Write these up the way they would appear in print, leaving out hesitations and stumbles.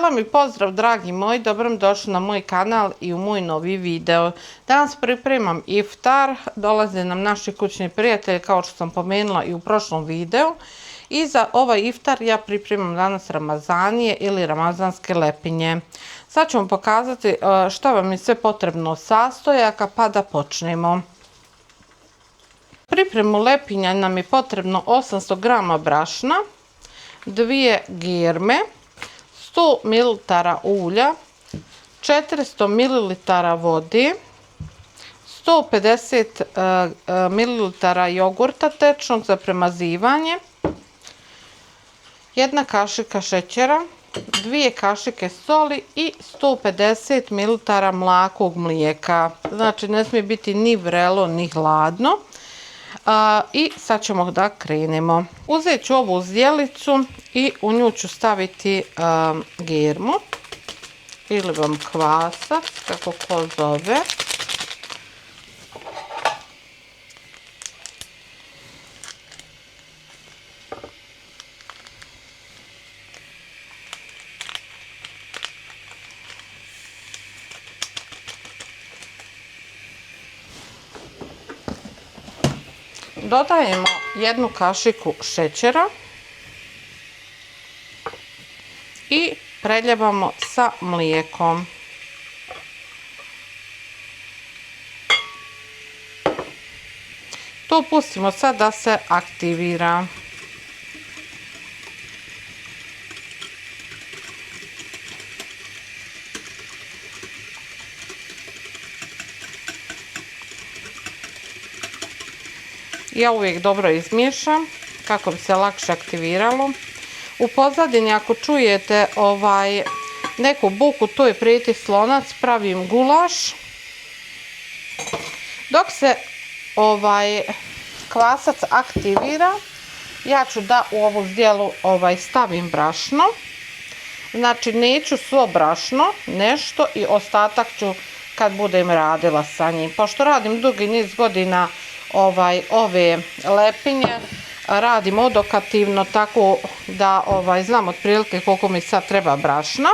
Hvala i pozdrav dragi moji, dobro mi došli na moj kanal i u moj novi video. Danas pripremam iftar, dolaze nam naši kućni prijatelji kao što sam pomenula i u prošlom videu. I za ovaj iftar ja pripremam danas ramazanije ili ramazanske lepinje. Sad ću vam pokazati šta vam je sve potrebno od sastojaka pa da počnemo. Pripremu lepinja nam je potrebno 800 g brašna, 2 germe, 100 ml ulja, 400 ml vode, 150 ml jogurta tečnog za premazivanje, 1 kašika šećera, 2 kašike soli i 150 ml mlakog mlijeka. Znači ne smije biti ni vrelo ni hladno. I sad ćemo da krenemo. Uzet ću ovu zdjelicu i u nju ću staviti germu ili vam kvasac, kako ko zove. Dodajemo 1 kašiku šećera i preljevamo sa mlijekom. To pustimo sad da se aktivira. Ja uvijek dobro izmiješam kako bi se lakše aktiviralo. U pozadini ako čujete neku buku, to je prijeti slonac, pravim gulaš. Dok se kvasac aktivira, ja ću da u ovu zdjelu stavim brašno. Znači neću svo brašno, nešto i ostatak ću kad budem radila sa njim. Pošto radim dugi niz godina ove lepinje, radim odokativno tako da znam otprilike koliko mi sad treba brašna.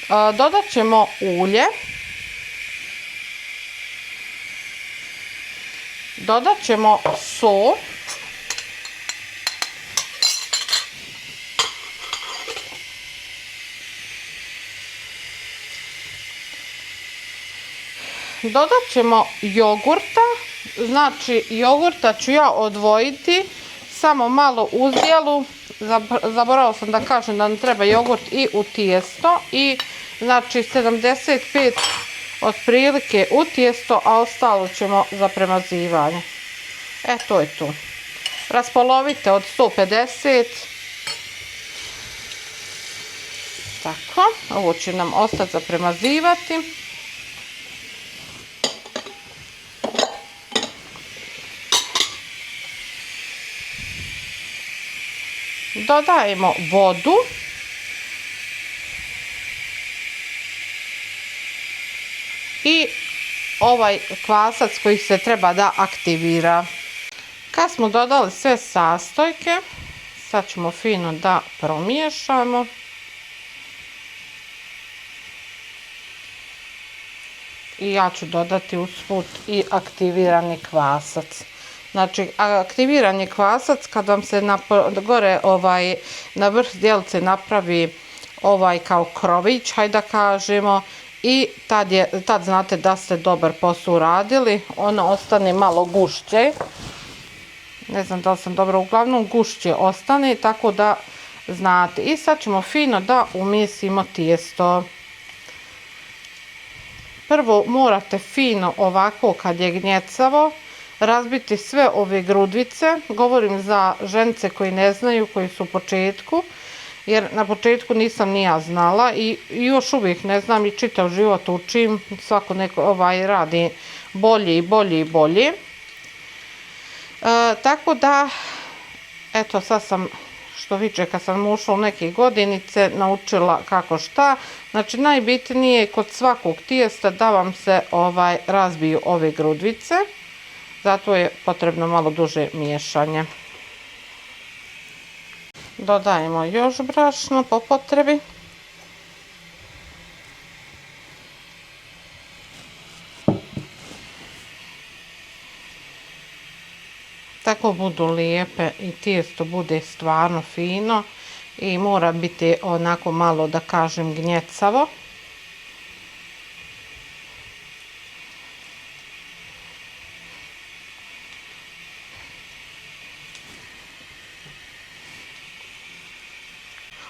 Dodat ćemo ulje, dodat ćemo sol, dodat ćemo jogurta. Znači jogurta ću ja odvojiti samo malo u zdjelu. Zaboravila sam da kažem da nam treba jogurt i u tijesto. I znači 75 otprilike u tijesto, a ostalo ćemo za premazivanje. To je to. Raspolovite od 150. Tako, ovo će nam ostati za premazivati. Dodajemo vodu i ovaj kvasac koji se treba da aktivira. Kad smo dodali sve sastojke, sad ćemo fino da promiješamo. I ja ću dodati usput i aktivirani kvasac. Znači, aktiviran je kvasac kad vam se gore na vrh zdjelice napravi kao krović, hajde da kažemo, i tad znate da ste dobar posao uradili. Ono ostane malo gušće. Ne znam da li sam dobro, uglavnom gušće ostane, tako da znate. I sad ćemo fino da umjesimo tijesto. Prvo morate fino ovako kad je gnjecavo razbiti sve ove grudvice. Govorim za ženice koji ne znaju, koji su u početku, jer na početku nisam ni ja znala i još uvijek ne znam i čitav život učim. Svako neko radi bolje i bolje i bolje. Tako da, eto sad sam, što viče, kad sam ušla u neke godinice, naučila kako šta. Znači najbitnije je kod svakog tijesta da vam se razbiju ove grudvice. Zato je potrebno malo duže miješanje. Dodajemo još brašno po potrebi. tako budu lijepe i tijesto bude stvarno fino i mora biti onako malo, da kažem, gnjecavo.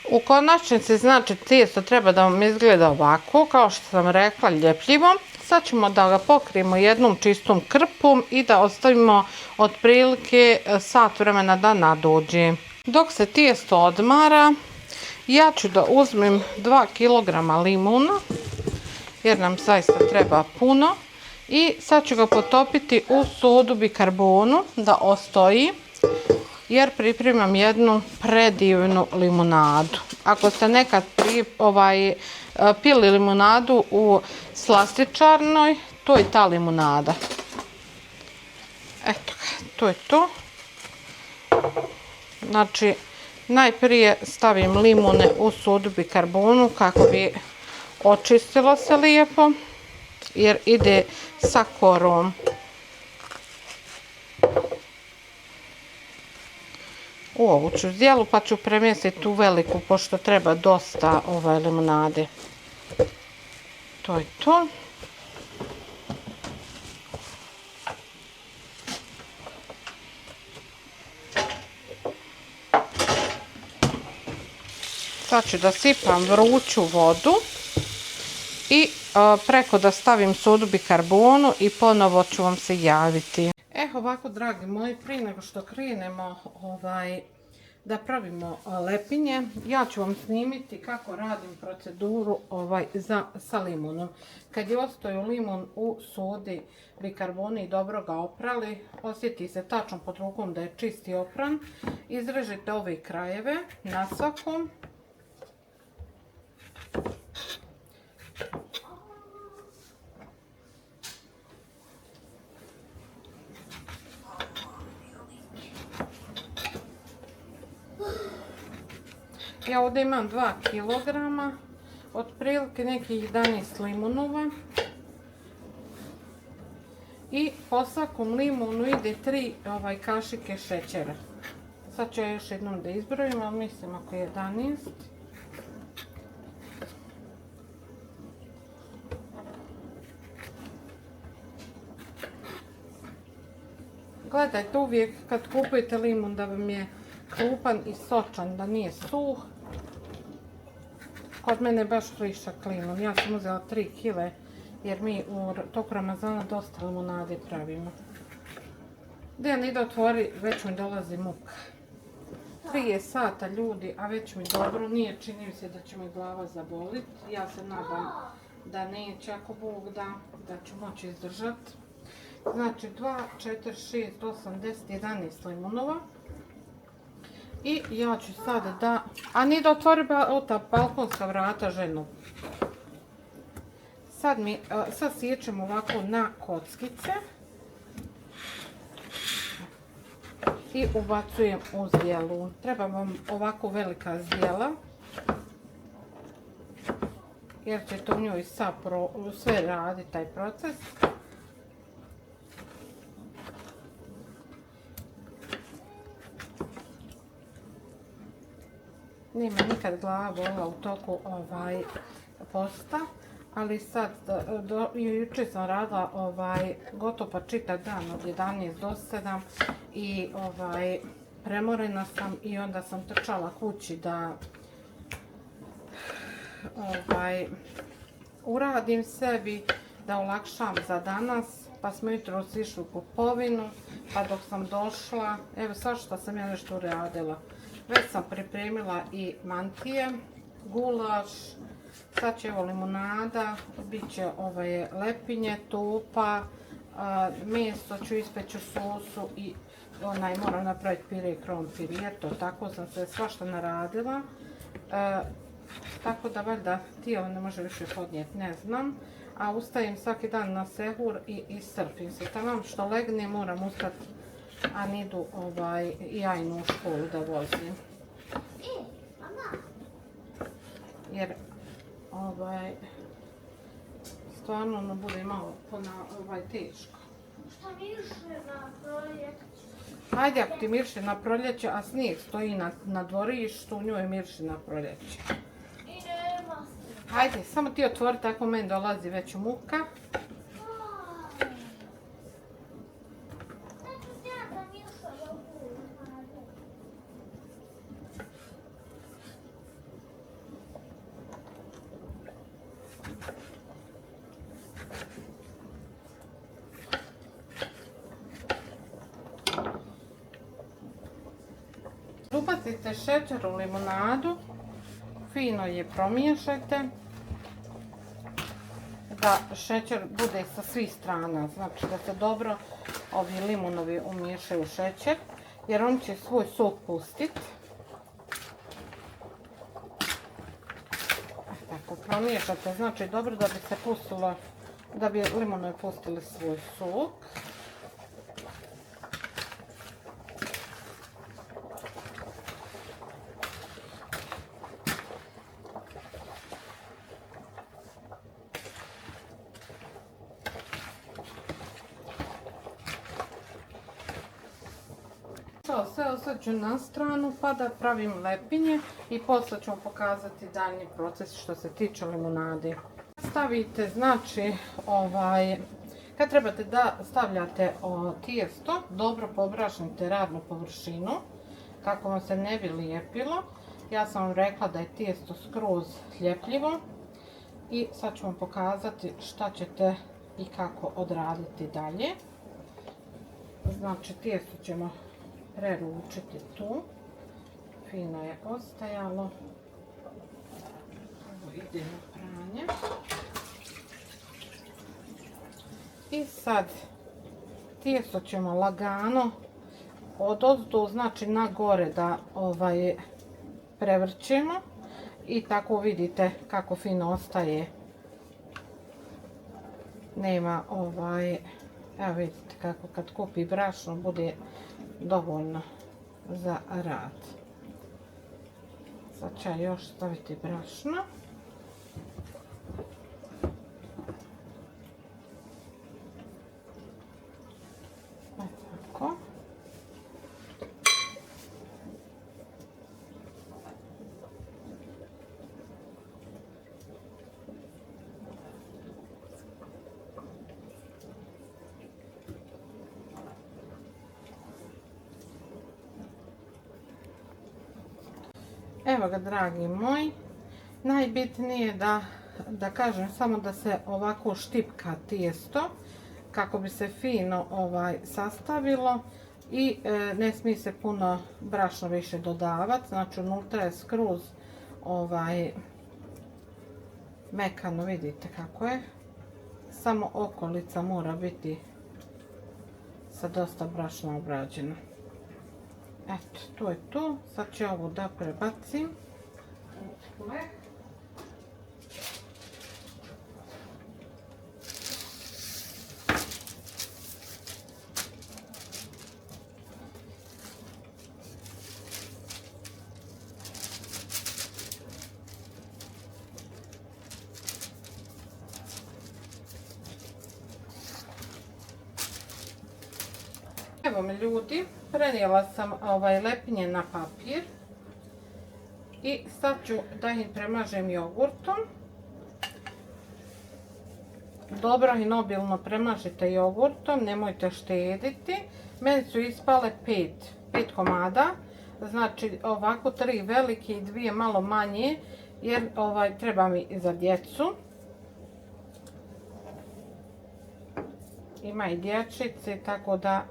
U konačnici, znači, tijesto treba da vam izgleda ovako, kao što sam rekla, ljepljivo. Sad ćemo da ga pokrijemo jednom čistom krpom i da ostavimo otprilike sat vremena da nadođe. Dok se tijesto odmara, ja ću da uzmem 2 kg limuna, jer nam zaista treba puno. I sad ću ga potopiti u sodu bikarbonu da ostoji, jer pripremam jednu predivnu limunadu. Ako ste nekad pili limunadu u slastičarnoj, to je ta limunada. Eto ga, to je to. Znači, najprije stavim limune u sodu bikarbonu kako bi očistilo se lijepo, jer ide sa korom. U ovu ću zdjelu pa ću premjestiti u veliku, pošto treba dosta limunade. To je to. Sad ću da sipam vruću vodu i preko da stavim sodu bikarbonu i ponovo ću vam se javiti. Ovako, dragi moji, prije nego što krenemo da pravimo lepinje, ja ću vam snimiti kako radim proceduru sa limunom. Kad je ostao limun u sodi bikarbonu i dobro ga oprali, osjeti se tačno pod rukom da je čist i opran. Izrežite ove krajeve na svakom. Ja ovdje imam 2 kg, otprilike nekih 11 limunova i po svakom limunu ide 3 kašike šećera. Sad ću ja još jednom da izbrojim, ali mislim oko 11. Gledajte uvijek kad kupujete limun da vam je krupan i sočan, da nije suh. Kod mene je baš frišak limun. Ja sam uzela 3 kg jer mi u toku Ramazana dosta limunade pravimo. Dejan ide otvori, već mi dolazi muka. 3 sata ljudi, a već mi dobro nije, čini mi se da će mi glava zaboliti. Ja se nadam da neće, ako Bog da ću moći izdržati. Znači 2, 4, 6, 8, 10, 11 limunova. I ja ću sad da... A nije da otvori ta balkonska vrata, ženo. Sad siječem ovako na kockice. I ubacujem u zdjelu. Treba vam ovako velika zdjela. Jer ćete u njoj sve raditi taj proces. Nije me nikad glava bolila u toku posta, ali sad, jučer sam radila gotovo pa čitav dan od 11 do 7 i premorena sam i onda sam trčala kući da uradim sebi, da olakšam za danas, pa smo jutros išli u kupovinu, pa dok sam došla, evo sad što sam ja nešto uradila. Već sam pripremila i mantije, gulaš, sad će evo limunada, bit će lepinje, topa, meso ću ispeći u sosu i moram napraviti pire krompir. Eto, tako sam se svašta naradila. Tako da valjda tijelo ne može više podnijeti, ne znam. A ustajem svaki dan na sehur i iscrpim se. Tamam što legne moram ustati, a nidu jajnu u školu da vozim. Jer stvarno bude malo teško. Šta miše na proljeće? Hajde, ako ti mirše na proljeće, a snijeg stoji na dvorištu, u njoj mirše na proljeće. I nema se. Hajde, samo ti otvori, tako meni dolazi već muka. Ubacite šećer u limunadu, fino je promiješajte, da šećer bude sa svih strana, znači da se dobro ovi limunovi umiješaju u šećer, jer on će svoj sok pustiti. Tako promiješate, znači dobro da bi se pustilo, da bi limonovi pustili svoj sok. Sve osađu na stranu pa da pravim lepinje i poslije ću vam pokazati daljnji proces što se tiče limunade. Stavite, znači, kad trebate da stavljate tijesto, dobro pobrašnite radnu površinu kako vam se ne bi lijepilo. Ja sam vam rekla da je tijesto skroz ljepljivo i sad ću vam pokazati šta ćete i kako odraditi dalje. Znači, tijesto ćemo preručiti tu, fino je ostajalo, evo ide na pranje. I sad tijesto ćemo lagano odozdo, znači na gore da prevrćemo i tako vidite kako fino ostaje. Nema evo vidite kako kad kupi brašno bude dovoljno za rad. Sad ću još staviti brašno. Tako. Evo ga, dragi moji, najbitnije je da kažem samo da se ovako štipka tijesto kako bi se fino sastavilo i ne smije se puno brašna više dodavati, znači unutra je skroz mekano, vidite kako je, samo okolica mora biti sa dosta brašna obrađena. Eto, to je to. Sad ću ovo da prebacim. Evo mi ljudi, prenijela sam lepinje na papir i sad ću da ih premažem jogurtom. Dobro i obilno premažite jogurtom, nemojte štediti. Meni su ispale 5 komada, znači ovako 3 velike i 2 malo manje, jer treba mi i za djecu. Ima i dječice, tako da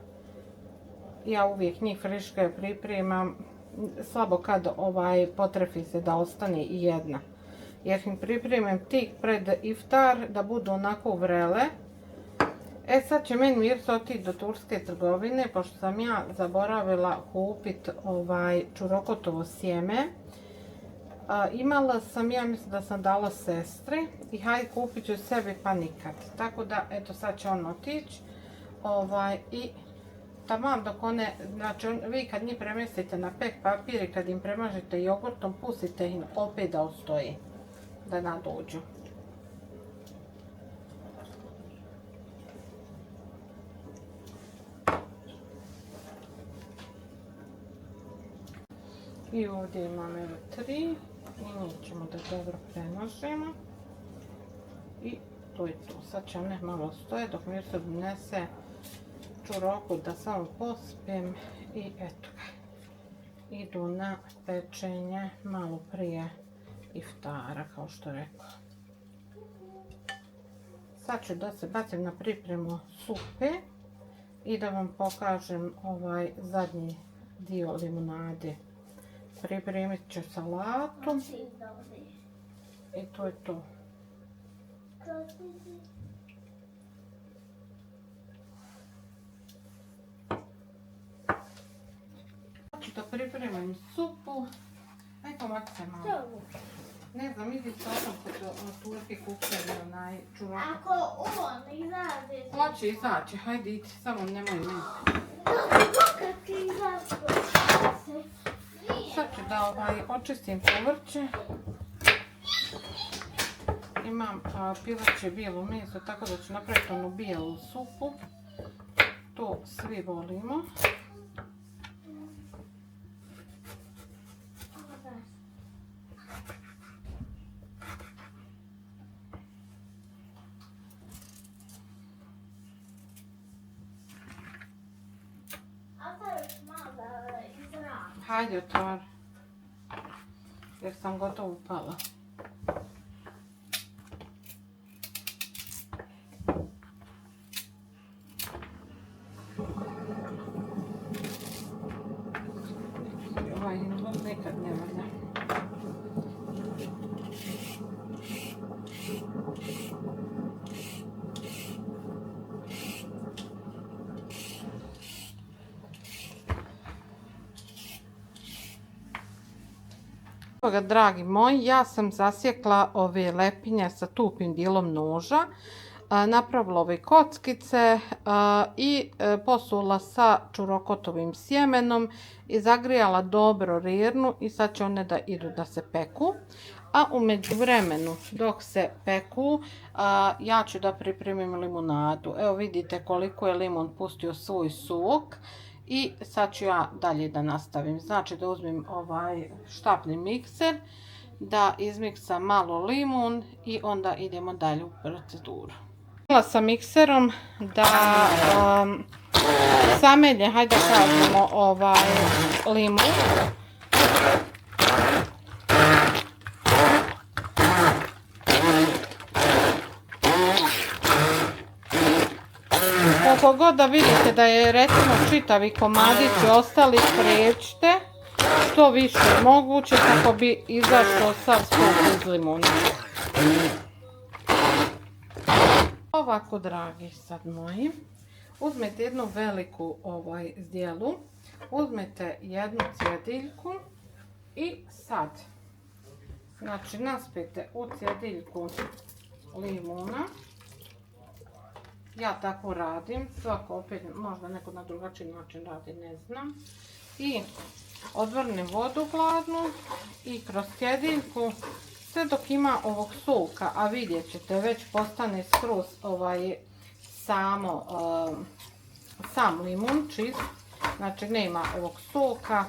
ja uvijek njih friške pripremam, slabo kad potrefi se da ostane i jedna. Jer im pripremam tik pred iftar da budu onako vrele. E sad će meni Mirza otići do turske trgovine, pošto sam ja zaboravila kupiti čurokotovo sjeme. Imala sam, ja mislim da sam dala sestri i hajde kupit ću sebi pa nikad. Tako da, eto sad će on otići i taman dok one, znači vi kad njih premjestite na pek papir i kad im premažete jogurtom, pustite im opet da ostoji, da nadođu. I ovdje imam evo 3 i njih ćemo da dobro premažemo. I to je to. Sad će one malo stoje dok mi se donese čuroku da samo pospem i eto ga. Idu na pečenje malo prije iftara, kao što rekao. Sad ću da se bacim na pripremu supe i da vam pokažem ovaj zadnji dio limunade. Pripremit ću salatu i to je to. Hoću da pripremim supu. Ajde ovako se malo. Ne znam, vidi se ovom kod turke kuhaju onaj čurok. Ako on izađe... Hoće izaći, hajde idi, samo nemoj mi. Kad ti izađe... Sad ću da očistim povrće. Imam pileće bijelo meso, tako da ću napraviti onu bijelu supu. To svi volimo. Hajde otvori, jer sam gotovo upala. Ovaj inbok nekad ne valja. Dragi moji, ja sam zasjekla ove lepinje sa tupim dijelom noža, napravila ove kockice i posula sa čurokotovim sjemenom i zagrijala dobro rirnu i sad će one da idu da se peku. A u međuvremenu dok se peku, ja ću da pripremim limunadu. Evo vidite koliko je limon pustio svoj sok. I sad ću ja dalje da nastavim. Znači da uzmem ovaj štapni mikser, da izmiksam malo limun i onda idemo dalje u proceduru. Htjela sam mikserom da samelje, hajde da kažemo, ovaj limun. Koliko god da vidite da je recimo čitavi komadići ostali, spriječite što više moguće kako bi izašlo sav sok iz limuna. Ovako, dragi sad moji, uzmete jednu veliku zdjelu, uzmete jednu cjediljku i sad, znači naspijete u cjediljku limuna. Ja tako radim, svako opet možda neko na drugačiji način radi, ne znam. I odvrnem vodu hladnu i kroz cjediljku sve dok ima ovog soka, a vidjet ćete već postane skroz sam limun čist, znači nema ovog soka.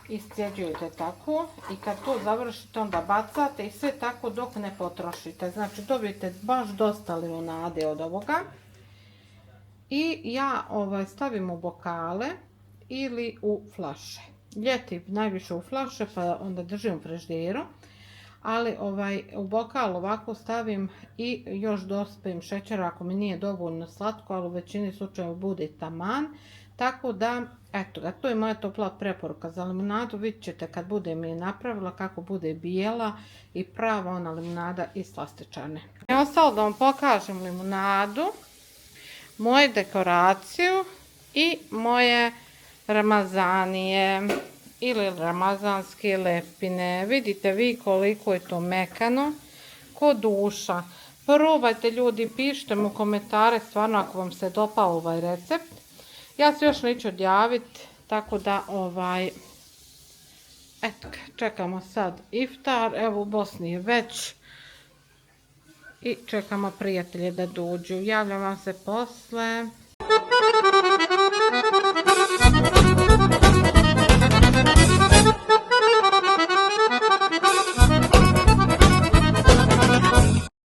Iscijeđujete tako i kad to završite onda bacate i sve tako dok ne potrošite. Znači dobijete baš dosta limunade od ovoga. I ja stavim u bokale ili u flaše. Ljeti najviše u flaše pa onda držim u frižideru. Ali u bokal ovako stavim i još dospem šećera ako mi nije dovoljno slatko, ali u većini slučajeva bude taman. Tako da, eto ga, to je moja topla preporuka za limunadu. Vidjet ćete kad budem je napravila kako bude bijela i prava ona limunada iz slastičarne. I ostalo da vam pokažem limunadu, moju dekoraciju i moje ramazanije ili ramazanske lepine. Vidite vi koliko je to mekano, ko duša. Probajte ljudi, pišite mu komentare stvarno ako vam se dopao ovaj recept. Ja se još neću odjaviti, tako da eto, čekamo sad iftar, evo u Bosni je već i čekamo prijatelje da dođu. Javljam vam se posle.